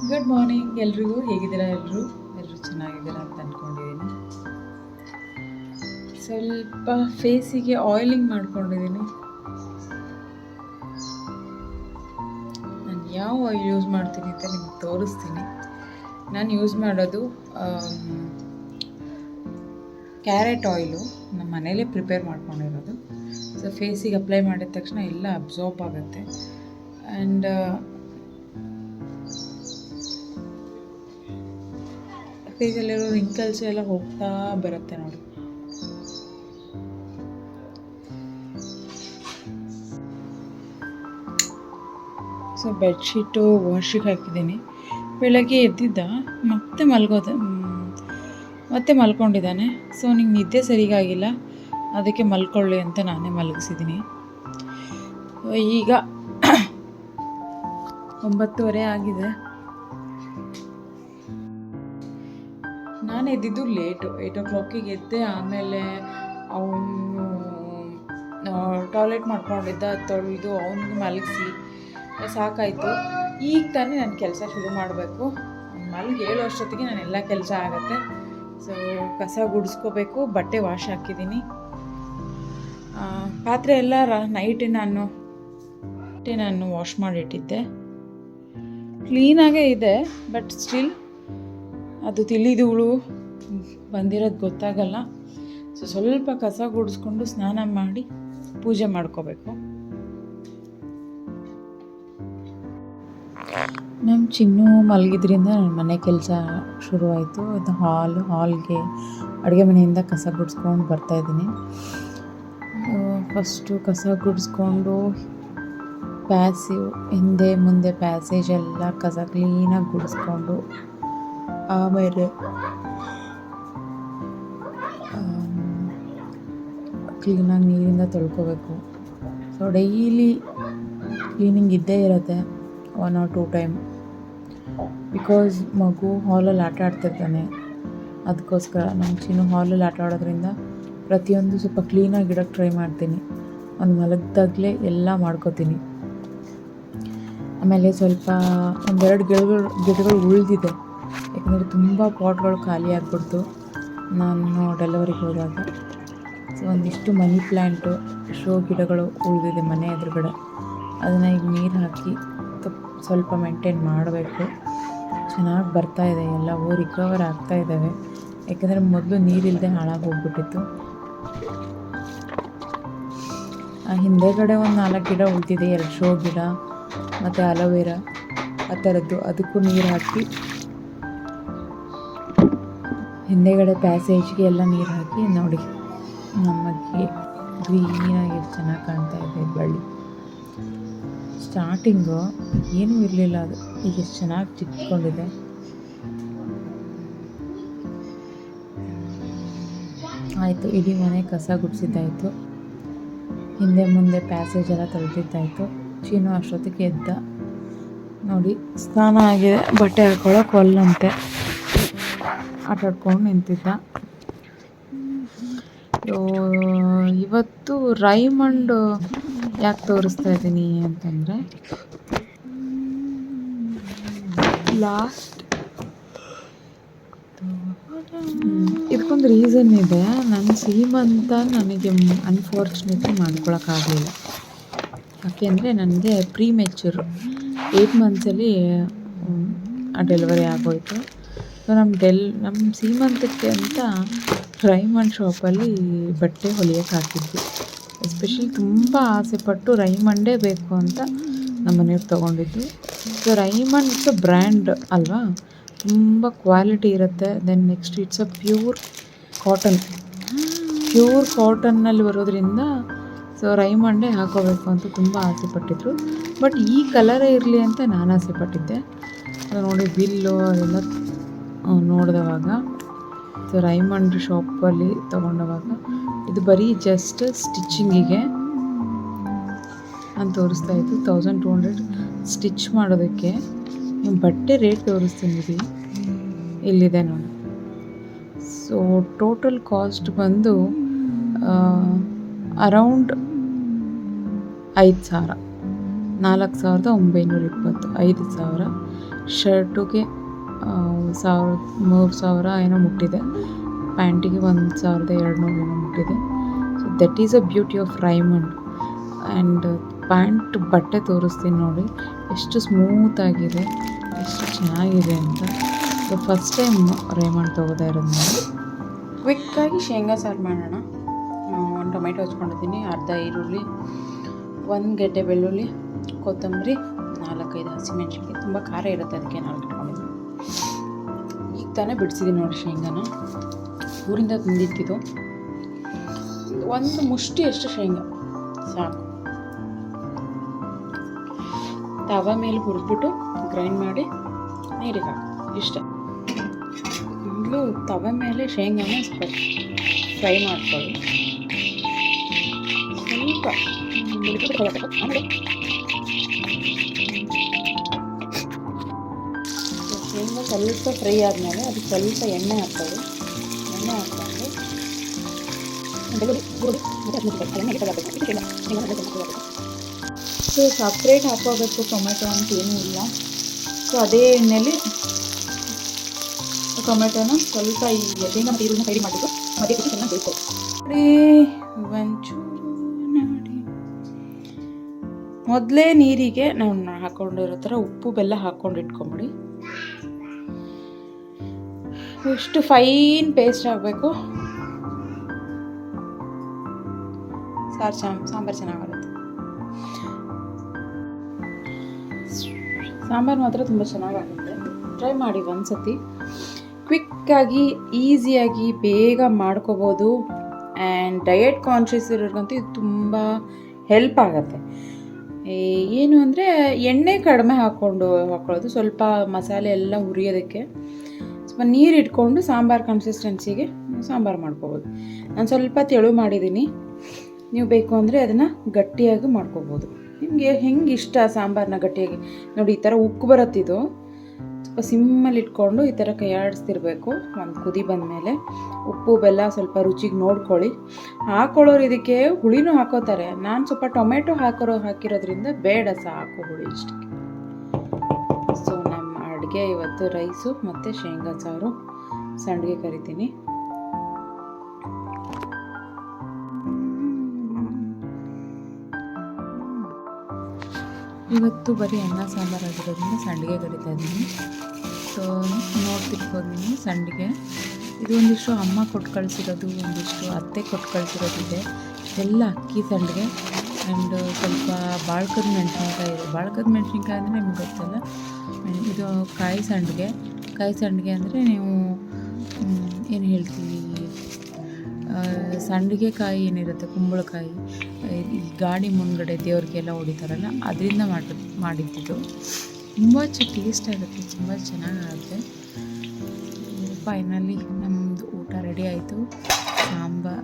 Good morning ಎಲ್ರಿಗೂ. ಹೇಗಿದ್ದೀರಾ? ಎಲ್ಲರೂ ಚೆನ್ನಾಗಿದ್ದೀರಾ ಅಂತ ಅಂದ್ಕೊಂಡಿದ್ದೀನಿ. ಸ್ವಲ್ಪ ಫೇಸಿಗೆ ಆಯಿಲಿಂಗ್ ಮಾಡ್ಕೊಂಡಿದ್ದೀನಿ. ನಾನು ಯಾವ ಆಯಿಲ್ ಯೂಸ್ ಮಾಡ್ತೀನಿ ಅಂತ ನಿಮ್ಗೆ ತೋರಿಸ್ತೀನಿ. ನಾನು ಯೂಸ್ ಮಾಡೋದು ಕ್ಯಾರೆಟ್ ಆಯಿಲು. ನಮ್ಮ ಮನೇಲೇ ಪ್ರಿಪೇರ್ ಮಾಡ್ಕೊಂಡಿರೋದು. ಸೊ ಫೇಸಿಗೆ ಅಪ್ಲೈ ಮಾಡಿದ ತಕ್ಷಣ ಎಲ್ಲ ಅಬ್ಸಾರ್ಬ್ ಆಗುತ್ತೆ. ಆ್ಯಂಡ್ ಫೇಸಲ್ಲಿರೋ ರಿಂಕಲ್ಸ್ ಎಲ್ಲ ಹೋಗ್ತಾ ಬರುತ್ತೆ ನೋಡಿ. ಸೊ ಬೆಡ್ಶೀಟು ವಾಶಿಗೆ ಹಾಕಿದ್ದೀನಿ. ಬೆಳಗ್ಗೆ ಎದ್ದಿದ್ದ ಮತ್ತೆ ಮಲ್ಕೊಂಡಿದ್ದಾನೆ. ಸೊ ನಿಂಗೆ ನಿದ್ದೆ ಸರಿಗಾಗಿಲ್ಲ, ಅದಕ್ಕೆ ಮಲ್ಕೊಳ್ಳಿ ಅಂತ ನಾನೇ ಮಲಗಿಸಿದ್ದೀನಿ. ಈಗ 9:30 ಆಗಿದೆ. ನಾನು ಎದ್ದಿದ್ದು ಲೇಟು, 8 o'clock ಎದ್ದೆ. ಆಮೇಲೆ ಅವನು ಟಾಯ್ಲೆಟ್ ಮಾಡ್ಕೊಂಡಿದ್ದ, ತೊಳೆದು ಅವನಿಗೆ ಮಲಗಿಸಿ ಸಾಕಾಯಿತು. ಈಗ ತಾನೇ ನಾನು ಕೆಲಸ ಶುರು ಮಾಡಬೇಕು. ಮಲಗಿ 7 ಅಷ್ಟೊತ್ತಿಗೆ ನಾನೆಲ್ಲ ಕೆಲಸ ಆಗುತ್ತೆ. ಸೊ ಕಸ ಗುಡಿಸ್ಕೋಬೇಕು, ಬಟ್ಟೆ ವಾಶ್ ಹಾಕಿದ್ದೀನಿ. ಪಾತ್ರೆ ಎಲ್ಲ ನೈಟೇ ನಾನು ವಾಶ್ ಮಾಡಿಟ್ಟಿದ್ದೆ. ಕ್ಲೀನಾಗೇ ಇದೆ, ಬಟ್ ಸ್ಟಿಲ್ ಅದು ತಿಳಿಧೂಳು ಬಂದಿರೋದು ಗೊತ್ತಾಗಲ್ಲ. ಸೊ ಸ್ವಲ್ಪ ಕಸ ಗುಡಿಸ್ಕೊಂಡು ಸ್ನಾನ ಮಾಡಿ ಪೂಜೆ ಮಾಡ್ಕೋಬೇಕು. ನಮ್ಮ ಚಿನ್ನು ಮಲಗಿದ್ರಿಂದ ನನ್ನ ಮನೆ ಕೆಲಸ ಶುರುವಾಯಿತು. ಇದು ಹಾಲ್ಗೆ ಅಡುಗೆ ಮನೆಯಿಂದ ಕಸ ಗುಡಿಸ್ಕೊಂಡು ಬರ್ತಾಯಿದ್ದೀನಿ. ಫಸ್ಟು ಕಸ ಗುಡಿಸ್ಕೊಂಡು ಹಿಂದೆ ಮುಂದೆ ಪ್ಯಾಸೇಜ್ ಎಲ್ಲ ಕಸ ಕ್ಲೀನಾಗಿ ಗುಡಿಸ್ಕೊಂಡು ಆಮೇಲೆ ಕ್ಲೀನಾಗಿ ನೀರಿಂದ ತೊಳ್ಕೊಬೇಕು. ಸೊ ಡೈಲಿ ಕ್ಲೀನಿಂಗ್ ಇದ್ದೇ ಇರುತ್ತೆ, 1 or 2 ಟೈಮ್. ಬಿಕಾಸ್ ಮಗು ಹಾಲಲ್ಲಿ ಆಟ ಆಡ್ತಿರ್ತಾನೆ, ಅದಕ್ಕೋಸ್ಕರ ನಮ್ಮ ಚಿನ್ನು ಹಾಲಲ್ಲಿ ಆಟ ಆಡೋದ್ರಿಂದ ಪ್ರತಿಯೊಂದು ಸ್ವಲ್ಪ ಕ್ಲೀನಾಗಿ ಇಡೋಕ್ಕೆ ಟ್ರೈ ಮಾಡ್ತೀನಿ. ಒಂದು ಮಲಗ್ದಾಗಲೇ ಎಲ್ಲ ಮಾಡ್ಕೋತೀನಿ. ಆಮೇಲೆ ಸ್ವಲ್ಪ ಒಂದೆರಡು ಗಿಡಗಳು ಉಳಿದಿದೆ, ಯಾಕಂದರೆ ತುಂಬ ಪಾಟ್ಗಳು ಖಾಲಿ ಆಗಿಬಿಡ್ತು ನಾನು ಡೆಲಿವರಿಗೆ ಹೋದಾಗ. ಸೊ ಒಂದಿಷ್ಟು ಮನಿ ಪ್ಲ್ಯಾಂಟು, ಶೋ ಗಿಡಗಳು ಉಳಿದಿದೆ ಮನೆ ಎದುರುಗಡೆ. ಅದನ್ನು ಈಗ ನೀರು ಹಾಕಿ ಸ್ವಲ್ಪ ಮೇಂಟೈನ್ ಮಾಡಬೇಕು. ಚೆನ್ನಾಗಿ ಬರ್ತಾಯಿದೆ, ಎಲ್ಲವೂ ರಿಕವರ್ ಆಗ್ತಾಯಿದ್ದಾವೆ. ಯಾಕೆಂದರೆ ಮೊದಲು ನೀರಿಲ್ಲದೆ ಹಾಳಾಗಿ ಹೋಗ್ಬಿಟ್ಟಿತ್ತು. ಹಿಂದೆಗಡೆ ಒಂದು 4 ಗಿಡ ಉಳಿದಿದೆ, 2 ಶೋ ಗಿಡ ಮತ್ತು ಅಲೋವೆರಾ ಆ ಥರದ್ದು. ಅದಕ್ಕೂ ನೀರು ಹಾಕಿ ಹಿಂದೆಗಡೆ ಪ್ಯಾಸೇಜ್ಗೆ ಎಲ್ಲ ನೀರು ಹಾಕಿ ನೋಡಿ, ನಮಗೆ ಗ್ರೀನಾಗಿ ಎಷ್ಟು ಚೆನ್ನಾಗಿ ಕಾಣ್ತಾ ಇದೆ ಬಳ್ಳಿ. ಸ್ಟಾರ್ಟಿಂಗು ಏನೂ ಇರಲಿಲ್ಲ, ಅದು ಈಗ ಎಷ್ಟು ಚೆನ್ನಾಗಿ ಚಿಕ್ಕೊಂಡಿದೆ. ಆಯಿತು, ಇಡೀ ಮನೆ ಕಸ ಗುಡಿಸಿದ್ದಾಯಿತು, ಹಿಂದೆ ಮುಂದೆ ಪ್ಯಾಸೇಜ್ ಎಲ್ಲ ತೊಳೆದಿದ್ದಾಯಿತು. ಚೀನು ಅಷ್ಟೊತ್ತಿಗೆ ಎದ್ದ ನೋಡಿ, ಸ್ನಾನ ಆಗಿದೆ, ಬಟ್ಟೆ ಹಾಕೊಳ್ಳೋಕೆ ಒಲ್ಲಂತೆ ಆಟಾಡ್ಕೊಂಡು ನಿಂತಿದ್ದ. ಇವತ್ತು ರೈಮಂಡ್ ಯಾಕೆ ತೋರಿಸ್ತಾ ಇದ್ದೀನಿ ಅಂತಂದರೆ, ಇದಕ್ಕೊಂದು ರೀಸನ್ ಇದೆ. ನನ್ನ ಸೀಮಂತ ನನಗೆ ಅನ್ಫಾರ್ಚುನೇಟ್ಲಿ ಮಾಡ್ಕೊಳಕ್ಕಾಗಲಿಲ್ಲ. ಯಾಕೆಂದರೆ ನನಗೆ ಪ್ರೀಮೆಚ್ಯೂರ್ 8 ಮಂತ್ಸಲ್ಲಿ ಡೆಲಿವರಿ ಆಗೋಯಿತು. ಸೊ ನಮ್ಮ ಸೀಮಂತಕ್ಕೆ ಅಂತ ರೈಮಂಡ್ ಶಾಪಲ್ಲಿ ಬಟ್ಟೆ ಹೊಲಿಯೋಕ್ಕೆ ಹಾಕಿದ್ವಿ. ಎಸ್ಪೆಷಲಿ ತುಂಬ ಆಸೆಪಟ್ಟು ರೈಮಂಡೇ ಬೇಕು ಅಂತ ನಮ್ಮ ಮನೆಯವ್ರು ತೊಗೊಂಡಿದ್ದು. So Raymond it's a brand ಅಲ್ವಾ, ತುಂಬ ಕ್ವಾಲಿಟಿ ಇರುತ್ತೆ. Then next it's a pure ಕಾಟನ್ನಲ್ಲಿ ಬರೋದ್ರಿಂದ ಸೊ ರೈಮಂಡೇ ಹಾಕೋಬೇಕು ಅಂತ ತುಂಬ ಆಸೆಪಟ್ಟಿದ್ರು. ಬಟ್ ಈ ಕಲರೇ ಇರಲಿ ಅಂತ ನಾನು ಆಸೆಪಟ್ಟಿದ್ದೆ. ಸೊ ನೋಡಿ, ಬಿಲ್ಲು ಅದೆಲ್ಲ ನೋಡಿದವಾಗ, ಸೊ ರೈಮಂಡ್ ಶಾಪಲ್ಲಿ ತೊಗೊಂಡವಾಗ ಇದು ಬರೀ ಜಸ್ಟ್ ಸ್ಟಿಚ್ಚಿಂಗಿಗೆ ನಾನು ತೋರಿಸ್ತಾ ಇದ್ದು 1200 ಸ್ಟಿಚ್ ಮಾಡೋದಕ್ಕೆ. ಬಟ್ಟೆ ರೇಟ್ ತೋರಿಸ್ತೀನಿ, ಇಲ್ಲಿದೆ ನೋಡಿ. ಸೊ ಟೋಟಲ್ ಕಾಸ್ಟ್ ಬಂದು ಅರೌಂಡ್ 5,000, 4,920, 5,000 ಶರ್ಟುಗೆ 3,000 ಏನೋ ಮುಟ್ಟಿದೆ, ಪ್ಯಾಂಟಿಗೆ 1,200 ಏನೋ ಮುಟ್ಟಿದೆ. So that is a beauty of Raymond. And pant ಬಟ್ಟೆ ತೋರಿಸ್ತೀನಿ ನೋಡಿ, ಎಷ್ಟು ಸ್ಮೂತಾಗಿದೆ, ಎಷ್ಟು ಚೆನ್ನಾಗಿದೆ ಅಂತ. ಸೊ ಫಸ್ಟ್ ಟೈಮ್ ರೈಮಂಡ್ ತೊಗೋತಾ ಇರೋದು ನಾನು. ಕ್ವಿಕ್ಕಾಗಿ ಶೇಂಗಾ ಸಾರು ಮಾಡೋಣ. 1 ಟೊಮೆಟೊ ಹಚ್ಕೊಂಡಿದ್ದೀನಿ, ಅರ್ಧ ಈರುಳ್ಳಿ, 1 ಗೆಡ್ಡೆ ಬೆಳ್ಳುಳ್ಳಿ, ಕೊತ್ತಂಬರಿ, 4-5 ಹಸಿಮೆಣ್ಸಿನ್ಕಾಯಿ. ತುಂಬ ಖಾರ ಇರುತ್ತೆ, ಅದಕ್ಕೆ ನಾನು ಇಟ್ಕೊಂಡಿದ್ದೀನಿ. ಈಗ ತಾನೇ ಬಿಡಿಸಿದ್ದೀನಿ ನೋಡಿ ಶೇಂಗಾನ, ಊರಿಂದ ತಂದಿಟ್ಟಿದ್ದು. 1 ಮುಷ್ಟಿ ಅಷ್ಟು ಶೇಂಗಾ ಸಾಕು. ತವ ಮೇಲೆ ಹುರಿದ್ಬಿಟ್ಟು ಗ್ರೈಂಡ್ ಮಾಡಿ ನೀರಿಗೆ ಹಾಕಿ ಇಷ್ಟ. ಮೊದಲು ತವ ಮೇಲೆ ಶೇಂಗಾನ ಸ್ವಲ್ಪ ಫ್ರೈ ಮಾಡ್ಕೊಳ್ಳಿ. ಶೇಂಗಾ ಸ್ವಲ್ಪ ಫ್ರೈ ಆದಮೇಲೆ ಅದಕ್ಕೆ ಸ್ವಲ್ಪ ಎಣ್ಣೆ ಹಾಕ್ಕೊಳ್ಳಿ. ಎಣ್ಣೆ ಹಾಕ್ಕೊಂಡು ಸೊ ಸಪ್ರೇಟ್ ಹಾಕೋಬೇಕು ಟೊಮೆಟೊ ಅಂತ ಏನೂ ಇಲ್ಲ. ಸೊ ಅದೇ ಎಣ್ಣೆಯಲ್ಲಿ ಟೊಮೆಟೊನ ಸ್ವಲ್ಪ ಈ ಶೇಂಗಾ ಮತ್ತು ಈರುಳ್ಳಿನ ಫ್ರೈ ಮಾಡಿಬಿಟ್ಟು ಮಧ್ಯೆ ಕುಟ್ಟಿ ಚೆನ್ನಾಗಿ ಬೇಯಿಸ್ಕೊಳ್ಳಿ. ಮೊದಲೇ ನೀರಿಗೆ ನಾವು ಹಾಕ್ಕೊಂಡಿರೋ ಥರ ಉಪ್ಪು ಬೆಲ್ಲ ಹಾಕ್ಕೊಂಡು ಇಟ್ಕೊಂಬಿಡಿ. ಇಷ್ಟು ಫೈನ್ ಪೇಸ್ಟ್ ಆಗಬೇಕು. ಸಾಂಬಾರು ಚೆನ್ನಾಗಿರುತ್ತೆ. ಸಾಂಬಾರು ಮಾತ್ರ ತುಂಬ ಚೆನ್ನಾಗಾಗುತ್ತೆ. ಟ್ರೈ ಮಾಡಿ ಒಂದ್ಸತಿ. ಕ್ವಿಕ್ಕಾಗಿ ಈಸಿಯಾಗಿ ಬೇಗ ಮಾಡ್ಕೋಬೋದು. ಆ್ಯಂಡ್ ಡಯಟ್ ಕಾನ್ಷಿಯಸ್ ಇರೋರ್ಗಂತೂ ಇದು ತುಂಬ ಹೆಲ್ಪ್ ಆಗುತ್ತೆ. ಏನು ಅಂದರೆ ಎಣ್ಣೆ ಕಡಿಮೆ ಹಾಕ್ಕೊಳ್ಳೋದು, ಸ್ವಲ್ಪ ಮಸಾಲೆ ಎಲ್ಲ ಹುರಿಯೋದಕ್ಕೆ ಸ್ವಲ್ಪ ನೀರು ಇಟ್ಕೊಂಡು ಸಾಂಬಾರು ಕನ್ಸಿಸ್ಟೆನ್ಸಿಗೆ ಸಾಂಬಾರು ಮಾಡ್ಕೋಬೋದು. ನಾನು ಸ್ವಲ್ಪ ತೆಳು ಮಾಡಿದ್ದೀನಿ, ನೀವು ಬೇಕು ಅಂದರೆ ಅದನ್ನು ಗಟ್ಟಿಯಾಗಿ ಮಾಡ್ಕೋಬೋದು. ನಿಮಗೆ ಹೆಂಗೆ ಇಷ್ಟ ಸಾಂಬಾರನ್ನ ಗಟ್ಟಿಯಾಗಿ ನೋಡಿ. ಈ ಥರ ಉಕ್ಕು ಬರುತ್ತಿದ್ದು ಸ್ವಲ್ಪ ಸಿಮ್ಮಲ್ಲಿ ಇಟ್ಕೊಂಡು ಈ ಥರ ಕೈ ಆಡಿಸ್ತಿರ್ಬೇಕು. ಒಂದು ಕುದಿ ಬಂದಮೇಲೆ ಉಪ್ಪು ಬೆಲ್ಲ ಸ್ವಲ್ಪ ರುಚಿಗೆ ನೋಡ್ಕೊಳ್ಳಿ. ಹಾಕೊಳ್ಳೋರು ಇದಕ್ಕೆ ಹುಳಿನೂ ಹಾಕೋತಾರೆ. ನಾನು ಸ್ವಲ್ಪ ಟೊಮೆಟೊ ಹಾಕಿರೋದ್ರಿಂದ ಬೇಡ, ಸಾಕು ಹುಳಿ ಇಷ್ಟಕ್ಕೆ. ಸೊ ನಮ್ಮ ಅಡುಗೆ ಇವತ್ತು ರೈಸು ಮತ್ತು ಶೇಂಗಾ ಸಾರು, ಸಂಡಿಗೆ ಕರಿತೀನಿ. ಇವತ್ತು ಬರೀ ಅನ್ನ ಸಾಂಬಾರು ಆಗಿರೋದ್ರಿಂದ ಸಂಡಿಗೆ ಕರಿತಾ ಇದ್ದೀನಿ. ಸೊ ನೋಡ್ತಿರ್ಬೋದು ನೀವು ಸಂಡಿಗೆ. ಇದು ಒಂದಿಷ್ಟು ಅಮ್ಮ ಕೊಟ್ಟು ಕಳಿಸಿರೋದು, ಒಂದಿಷ್ಟು ಅತ್ತೆ ಕೊಟ್ಟು ಕಳಿಸಿರೋದಿದೆ. ಎಲ್ಲ ಅಕ್ಕಿ ಸಂಡಿಗೆ. ಆ್ಯಂಡ್ ಸ್ವಲ್ಪ ಬಾಳ್ಕದ ಮೆಣಸಿನ್ಕಾಯಿ ಇದೆ. ಬಾಳ್ಕದ ಮೆಣಸಿನ್ಕಾಯಿ ಅಂದರೆ ನಿಮ್ಗೆ ಗೊತ್ತಲ್ಲ, ಇದು ಕಾಯಿ ಸಂಡಿಗೆ ಅಂದರೆ ನೀವು ಏನು ಹೇಳ್ತೀವಿ, ಸಂಡಿಗೆ ಕಾಯಿ ಏನಿರುತ್ತೆ, ಕುಂಬಳಕಾಯಿ, ಈ ಗಾಡಿ ಮುಂದ್ಗಡೆ ದೇವ್ರಿಗೆಲ್ಲ ಹೊಡಿತಾರಲ್ಲ, ಅದರಿಂದ ಮಾಡಿದ್ದು ತುಂಬ ಟೇಸ್ಟ್ ಆಗುತ್ತೆ, ತುಂಬ ಚೆನ್ನಾಗಾಗುತ್ತೆ. ಫೈನಲಿ ನಮ್ಮದು ಊಟ ರೆಡಿ ಆಯಿತು.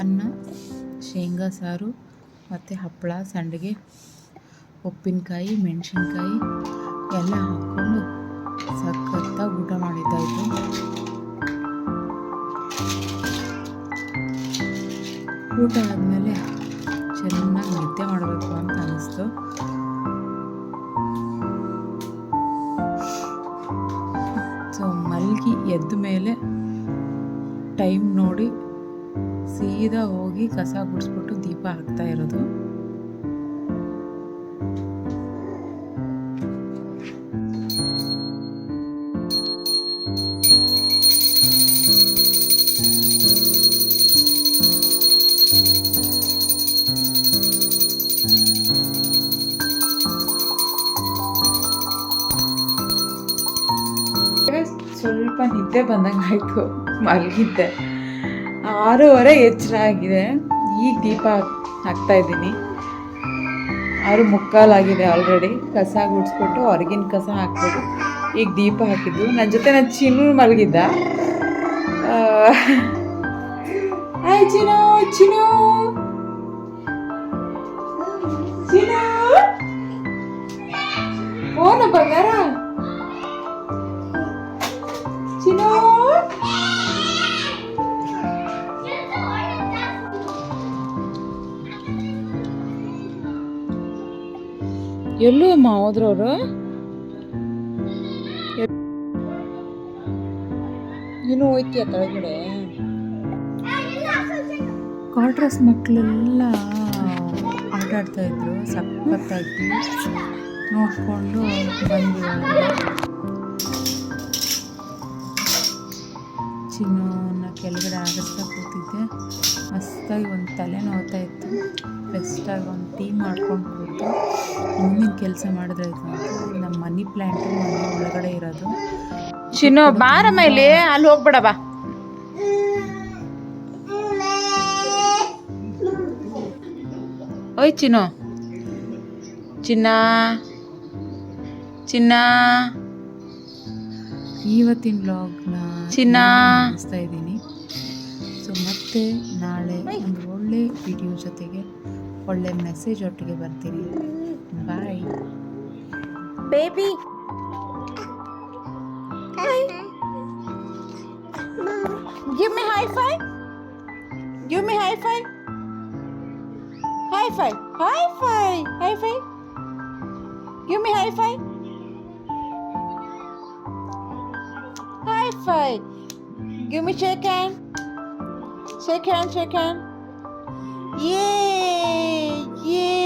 ಅನ್ನ, ಶೇಂಗಾ ಸಾರು ಮತ್ತು ಹಪ್ಪಳ, ಸಂಡಿಗೆ, ಉಪ್ಪಿನಕಾಯಿ, ಮೆಣಸಿನ್ಕಾಯಿ ಎಲ್ಲ ಹಾಕ್ಕೊಂಡು ಸಖತ್ತಾಗಿ ಊಟ ಮಾಡಿದ್ದಾಯಿತು. ಊಟ ಆದಮೇಲೆ ಚೆನ್ನಾಗಿ ನಿದ್ದೆ ಮಾಡಬೇಕು ಅಂತ ಅನ್ನಿಸ್ತು. ಸೊ ಮಲಗಿ ಎದ್ದ ಮೇಲೆ ಟೈಮ್ ನೋಡಿ ಸೀದಾ ಹೋಗಿ ಕಸ ಗುಡಿಸ್ಬಿಟ್ಟು ದೀಪ ಹಾಕ್ತಾ ಇರೋದು. ಸ್ವಲ್ಪ ನಿದ್ದೆ ಬಂದಂಗೆ ಆಯಿತು, ಮಲಗಿದ್ದೆ. 6:30 ಎಚ್ಚರ ಆಗಿದೆ. ಈಗ ದೀಪ ಹಾಕ್ತಾ ಇದ್ದೀನಿ. 6:45 ಆಗಿದೆ ಆಲ್ರೆಡಿ. ಕಸ ಗುಡಿಸ್ಬಿಟ್ಟು ಹೊರಗಿನ ಕಸ ಹಾಕ್ಬಿಟ್ಟು ಈಗ ದೀಪ ಹಾಕಿದ್ದು. ನನ್ನ ಜೊತೆ ನನ್ನ ಚಿನ್ನು ಮಲಗಿದ್ದ. ಹಾಯ್ ಚಿನ್ನು, ಚಿನ್ನು ಚಿನ್ನು ಫೋನ ಬಂಗಾರ, ಚಿನ್ನು ಎಲ್ಲೂ ಅಮ್ಮ ಹೋದ್ರವ್ರು? ನೀನು ಹೋಯ್ತೀಯ ಕೆಳಗಡೆ. ಕ್ವಾರ್ಟರ್ಸ್ ಮಕ್ಕಳೆಲ್ಲ ಆಟ ಆಡ್ತಾಯಿದ್ರು, ಸಖತ್ತಾಗಿ ನೋಡಿಕೊಂಡು ಬಂದ್ವಿ ಒಳಗಡೆ. ಚಿನ್ನೂನ ಕೆಳಗಡೆ ಆಡಿಸ್ತಾ ಕೂತಿದ್ದೆ. ಮಸ್ತಾಗಿ ಒಂದು ತಲೆ ನೋವ್ತಾ ಇತ್ತು. ಬೆಸ್ಟಾಗಿ ಒಂದು ಟೀ ಮಾಡ್ಕೊಂಡು ಕೂತು ಮುಂದಿನ ಕೆಲಸ ಮಾಡಿದ್ರಾಯ್ತು ಅಂತ. ನಮ್ಮ ಮನಿ ಪ್ಲ್ಯಾಂಟು ಮನೆ ಒಳಗಡೆ ಇರೋದು. ಚಿನ್ನು ಬಾರ ಮೇಲೆ ಅಲ್ಲಿ ಹೋಗ್ಬೇಡ ಬಾ. ಓಯ್ ಚಿನ್ನು, ಚಿನ್ನ ಚಿನ್ನ ಇವತ್ತಿನ ವ್ಲಾಗ್ನ ಚಿನ್ನ ಮುಗಿಸ್ತಾ ಇದ್ದೀನಿ. ಸೊ ಮತ್ತೆ ನಾಳೆ ಒಂದು ಒಳ್ಳೆ ವಿಡಿಯೋ ಜೊತೆಗೆ ಒಳ್ಳೆ ಮೆಸೇಜ್ ಒಟ್ಟಿಗೆ ಬರ್ತೀನಿ. ಬಾಯ್ baby. Give me high five. Give me high five. High five. High five. High five. Give me high five. High five. Give me shake hand. Shake hand. Shake hand. Yay! Yay!